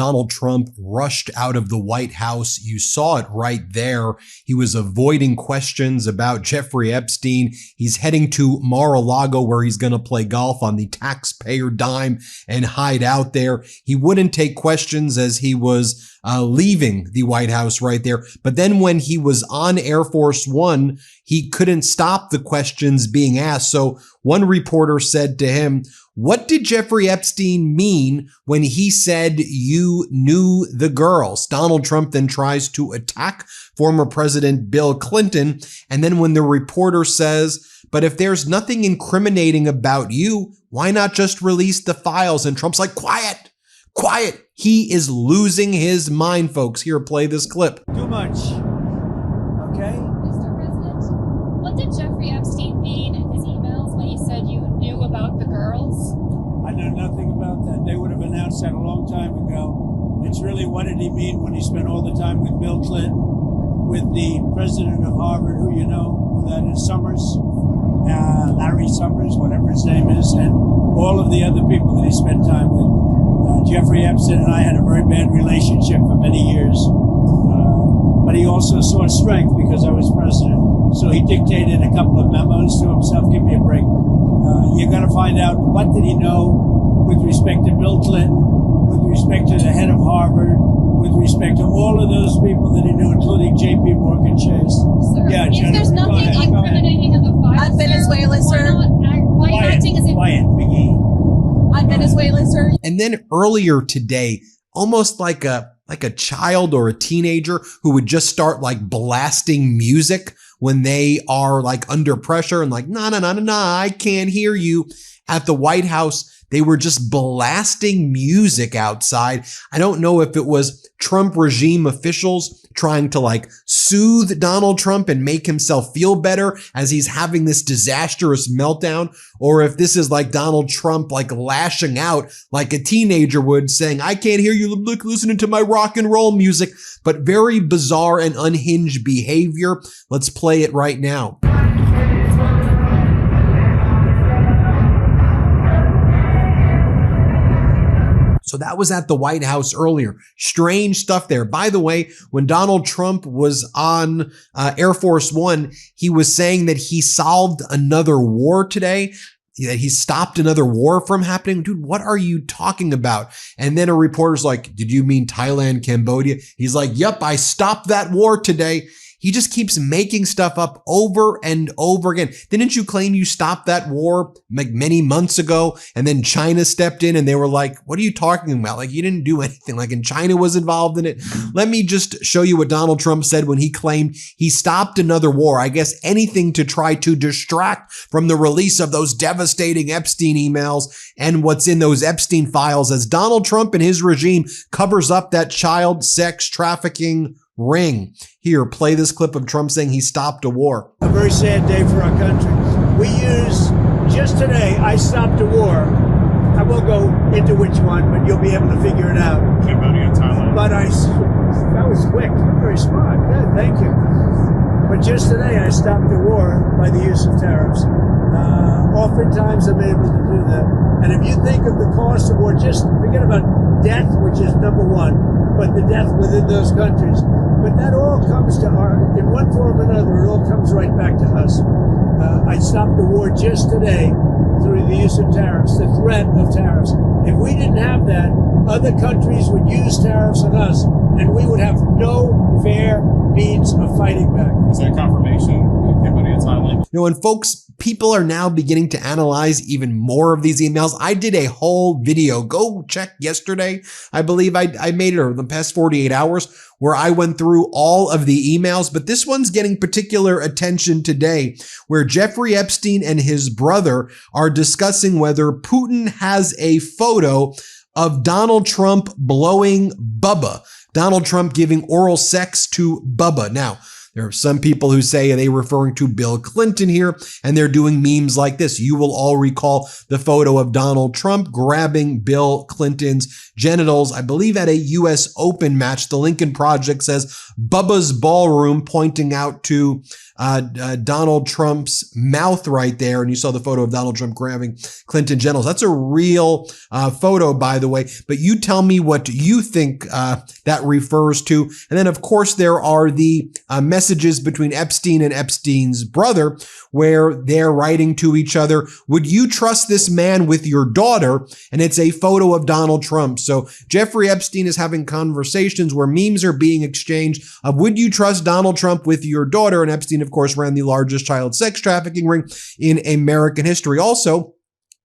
Donald Trump rushed out of the White House. You saw it right there. He was avoiding questions about Jeffrey Epstein. He's heading to Mar-a-Lago where he's going to play golf on the taxpayer dime and hide out there. He wouldn't take questions as he was leaving the White House right there. But then when he was on Air Force One, he couldn't stop the questions being asked. So one reporter said to him, "What did Jeffrey Epstein mean when he said you knew the girls?" Donald Trump then tries to attack former President Bill Clinton. And then when the reporter says, "But if there's nothing incriminating about you, why not just release the files?" And Trump's like, "Quiet, quiet." He is losing his mind, folks. Here, play this clip. Too much. Okay? Mr. President, what did Jeffrey Epstein mean in his emails when he said you knew about the girls? I know nothing about that. They would have announced that a long time ago. It's really, what did he mean when he spent all the time with Bill Clinton, with the president of Harvard, who you know, that is Summers, Larry Summers, whatever his name is, and all of the other people that he spent time with. Jeffrey Epstein and I had a very bad relationship for many years, but he also saw strength because I was president. So he dictated a couple of memos to himself. Give me a break. You got to find out, what did he know with respect to Bill Clinton, with respect to the head of Harvard, with respect to all of those people that he knew, including J.P. Morgan Chase. Sir, Yeah, if Jennifer, there's nothing incriminating in the files, On Venezuela, sir. Why are you acting as if... Quiet, Biggie. On Venezuela, sir. And then earlier today, almost like a child or a teenager who would just start like blasting music when they are like under pressure and like, nah, I can't hear you. At the White House, they were just blasting music outside. I don't know if it was Trump regime officials trying to like soothe Donald Trump and make himself feel better as he's having this disastrous meltdown, or if this is like Donald Trump like lashing out like a teenager would, saying, "I can't hear you listening to my rock and roll music." But very bizarre and unhinged behavior. Let's play it right now. So that was at the White House earlier. Strange stuff there. By the way, when Donald Trump was on Air Force One, he was saying that he solved another war today, that he stopped another war from happening. Dude, what are you talking about? And then a reporter's like, "Did you mean Thailand, Cambodia?" He's like, "Yep, I stopped that war today." He just keeps making stuff up over and over again. Didn't you claim you stopped that war like many months ago? And then China stepped in and they were like, "What are you talking about? Like, you didn't do anything." Like, and China was involved in it. Let me just show you what Donald Trump said when he claimed he stopped another war. I guess anything to try to distract from the release of those devastating Epstein emails and what's in those Epstein files, as Donald Trump and his regime covers up that child sex trafficking ring. Here, play this clip of Trump saying he stopped a war. A very sad day for our country. We use, just today, I stopped a war. I won't go into which one, but you'll be able to figure it out. Cambodia and Thailand. But that was quick, very smart, good, thank you. But just today, I stopped a war by the use of tariffs. Oftentimes, I'm able to do that. And if you think of the cost of war, just forget about death, which is number one, but the death within those countries. But that all comes to in one form or another, it all comes right back to us. I stopped the war just today through the use of tariffs, the threat of tariffs. If we didn't have that, other countries would use tariffs on us, and we would have no fair means of fighting back. Is that confirmation in Cambodia and Thailand? You know, and folks, people are now beginning to analyze even more of these emails. I did a whole video, go check yesterday. I believe I made it over the past 48 hours, where I went through all of the emails, but this one's getting particular attention today, where Jeffrey Epstein and his brother are discussing whether Putin has a photo of Donald Trump blowing Bubba. Donald Trump giving oral sex to Bubba. Now, There are some people who say, are they referring to Bill Clinton here? And they're doing memes like this. You will all recall the photo of Donald Trump grabbing Bill Clinton's genitals, I believe at a US Open match. The Lincoln Project says Bubba's Ballroom, pointing out to Donald Trump's mouth right there. And you saw the photo of Donald Trump grabbing Clinton genitals. That's a real photo, by the way. But you tell me what you think that refers to. And then, of course, there are the messages between Epstein and Epstein's brother, where they're writing to each other, would you trust this man with your daughter? And it's a photo of Donald Trump. So Jeffrey Epstein is having conversations where memes are being exchanged of, would you trust Donald Trump with your daughter? And Epstein, of course, ran the largest child sex trafficking ring in American history. Also,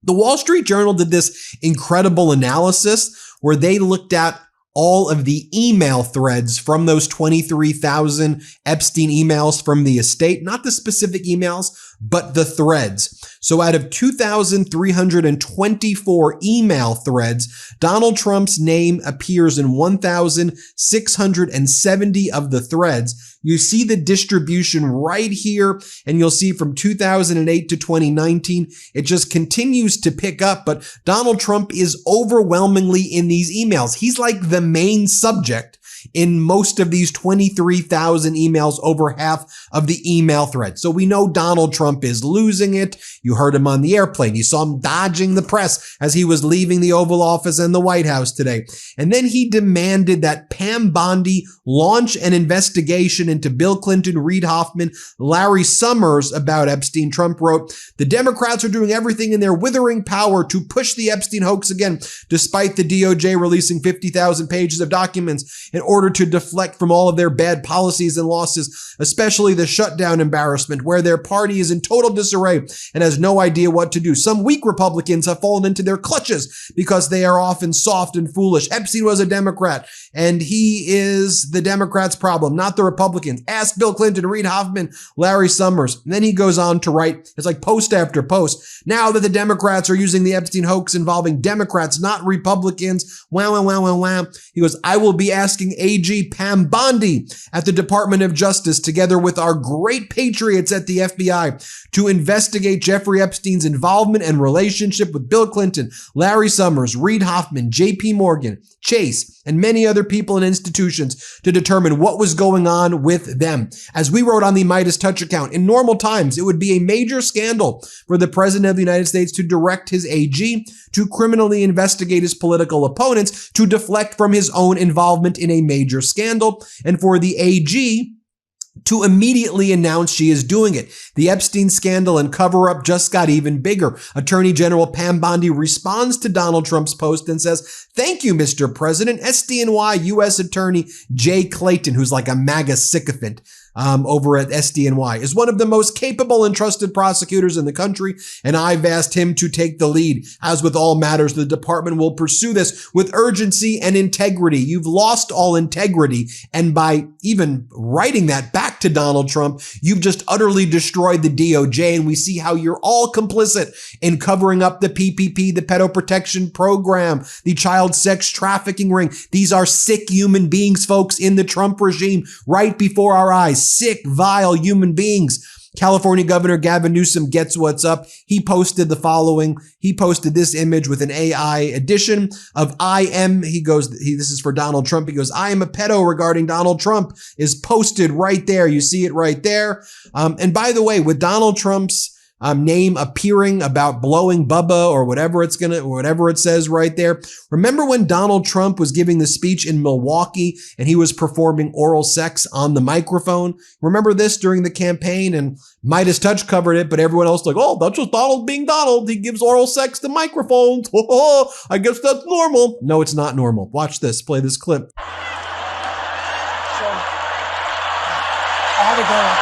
the Wall Street Journal did this incredible analysis where they looked at all of the email threads from those 23,000 Epstein emails from the estate, not the specific emails, but the threads. So out of 2,324 email threads, Donald Trump's name appears in 1,670 of the threads. You see the distribution right here, and you'll see from 2008 to 2019, it just continues to pick up, but Donald Trump is overwhelmingly in these emails. He's like the main subject in most of these 23,000 emails, over half of the email thread. So we know Donald Trump is losing it. You heard him on the airplane. You saw him dodging the press as he was leaving the Oval Office and the White House today. And then he demanded that Pam Bondi launch an investigation into Bill Clinton, Reid Hoffman, Larry Summers about Epstein. Trump wrote, the Democrats are doing everything in their withering power to push the Epstein hoax again, despite the DOJ releasing 50,000 pages of documents in order to deflect from all of their bad policies and losses, especially the shutdown embarrassment, where their party is in total disarray and has no idea what to do. Some weak Republicans have fallen into their clutches because they are often soft and foolish. Epstein was a Democrat, and he is the Democrats' problem, not the Republicans. Ask Bill Clinton, Reid Hoffman, Larry Summers. And then he goes on to write, it's like post after post, now that the Democrats are using the Epstein hoax involving Democrats, not Republicans, wow. He goes, I will be asking AG Pam Bondi at the Department of Justice, together with our great patriots at the FBI, to investigate Jeffrey Epstein's involvement and relationship with Bill Clinton, Larry Summers, Reid Hoffman, JP Morgan, Chase, and many other people and institutions to determine what was going on with them. As we wrote on the MeidasTouch account, in normal times, it would be a major scandal for the President of the United States to direct his AG to criminally investigate his political opponents to deflect from his own involvement in a major scandal, and for the AG to immediately announce she is doing it. The Epstein scandal and cover-up just got even bigger. Attorney General Pam Bondi responds to Donald Trump's post and says, thank you, Mr. President. SDNY U.S. Attorney Jay Clayton, who's like a MAGA sycophant, over at SDNY, is one of the most capable and trusted prosecutors in the country, and I've asked him to take the lead. As with all matters, the department will pursue this with urgency and integrity. You've lost all integrity, and by even writing that back to Donald Trump, you've just utterly destroyed the DOJ, and we see how you're all complicit in covering up the PPP, the Pedo Protection Program, the child sex trafficking ring. These are sick human beings, folks, in the Trump regime, right before our eyes. Sick, vile human beings. California Governor Gavin Newsom gets what's up. He posted the following. He posted this image with an AI edition of I am. This is for Donald Trump. He goes, I am a pedo regarding Donald Trump is posted right there. You see it right there. And by the way, with Donald Trump's name appearing about blowing Bubba or whatever it says right there. Remember when Donald Trump was giving the speech in Milwaukee and he was performing oral sex on the microphone? Remember this during the campaign? And MeidasTouch covered it, but everyone else like, oh, that's just Donald being Donald. He gives oral sex to microphones. Oh, I guess that's normal. No, it's not normal. Watch this. Play this clip. I had to go.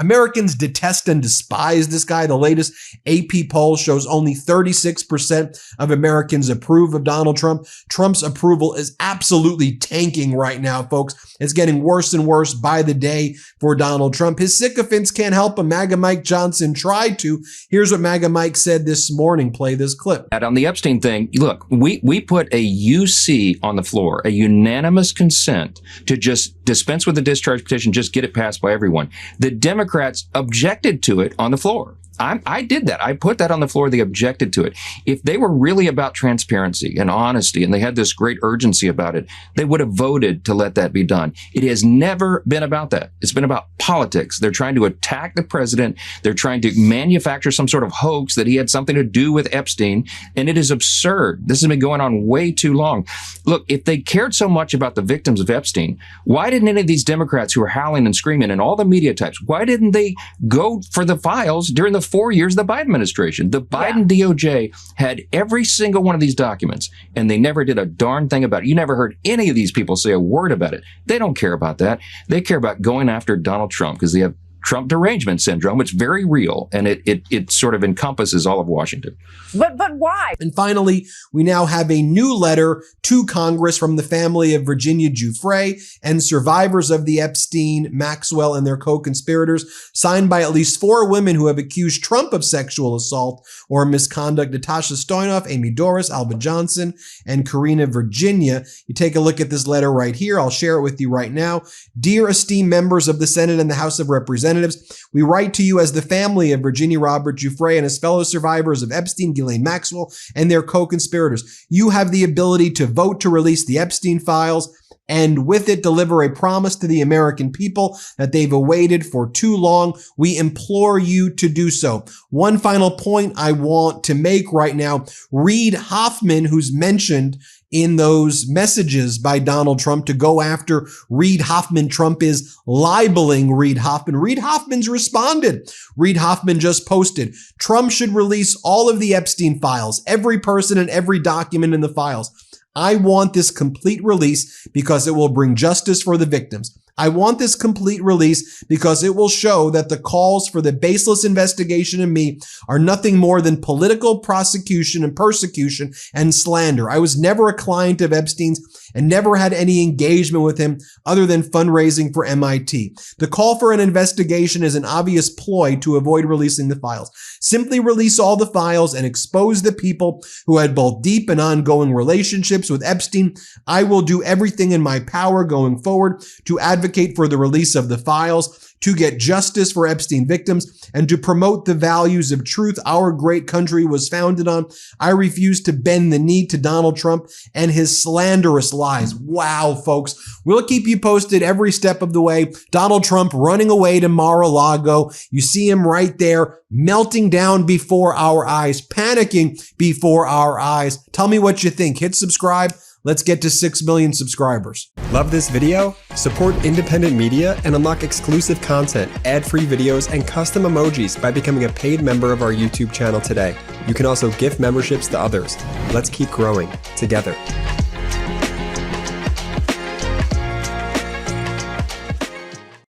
Americans detest and despise this guy. The latest AP poll shows only 36% of Americans approve of Donald Trump. Trump's approval is absolutely tanking right now, folks. It's getting worse and worse by the day for Donald Trump. His sycophants can't help him. MAGA Mike Johnson tried to. Here's what MAGA Mike said this morning. Play this clip. On the Epstein thing, look, we put a UC on the floor, a unanimous consent to just dispense with the discharge petition, just get it passed by everyone. The Democrats objected to it on the floor. I did that. I put that on the floor. They objected to it. If they were really about transparency and honesty and they had this great urgency about it, they would have voted to let that be done. It has never been about that. It's been about politics. They're trying to attack the president. They're trying to manufacture some sort of hoax that he had something to do with Epstein. And it is absurd. This has been going on way too long. Look, if they cared so much about the victims of Epstein, why didn't any of these Democrats who are howling and screaming and all the media types, why didn't they go for the files during the 4 years of the Biden administration? The Biden DOJ had every single one of these documents, and they never did a darn thing about it. You never heard any of these people say a word about it. They don't care about that. They care about going after Donald Trump because they have Trump derangement syndrome. It's very real, and it sort of encompasses all of Washington. But why? And finally, we now have a new letter to Congress from the family of Virginia Giuffre and survivors of the Epstein, Maxwell, and their co-conspirators, signed by at least 4 women who have accused Trump of sexual assault or misconduct: Natasha Stoynoff, Amy Doris, Alba Johnson, and Karina Virginia. You take a look at this letter right here. I'll share it with you right now. Dear esteemed members of the Senate and the House of Representatives, we write to you as the family of Virginia Robert Giuffre and his fellow survivors of Epstein, Ghislaine Maxwell, and their co-conspirators. You have the ability to vote to release the Epstein files and with it deliver a promise to the American people that they've awaited for too long. We implore you to do so. One final point I want to make right now. Reid Hoffman, who's mentioned in those messages by Donald Trump to go after Reid Hoffman. Trump is libeling Reid Hoffman. Reid Hoffman's responded. Reid Hoffman just posted, Trump should release all of the Epstein files, every person and every document in the files. I want this complete release because it will bring justice for the victims. I want this complete release because it will show that the calls for the baseless investigation of me are nothing more than political prosecution and persecution and slander. I was never a client of Epstein's and never had any engagement with him other than fundraising for MIT. The call for an investigation is an obvious ploy to avoid releasing the files. Simply release all the files and expose the people who had both deep and ongoing relationships with Epstein. I will do everything in my power going forward to advocate for the release of the files, to get justice for Epstein victims, and to promote the values of truth our great country was founded on. I refuse to bend the knee to Donald Trump and his slanderous lies. Wow, folks. We'll keep you posted every step of the way. Donald Trump running away to Mar-a-Lago. You see him right there, melting down before our eyes, panicking before our eyes. Tell me what you think. Hit subscribe. Let's get to 6 million subscribers. Love this video? Support independent media and unlock exclusive content, ad-free videos, and custom emojis by becoming a paid member of our YouTube channel today. You can also gift memberships to others. Let's keep growing together.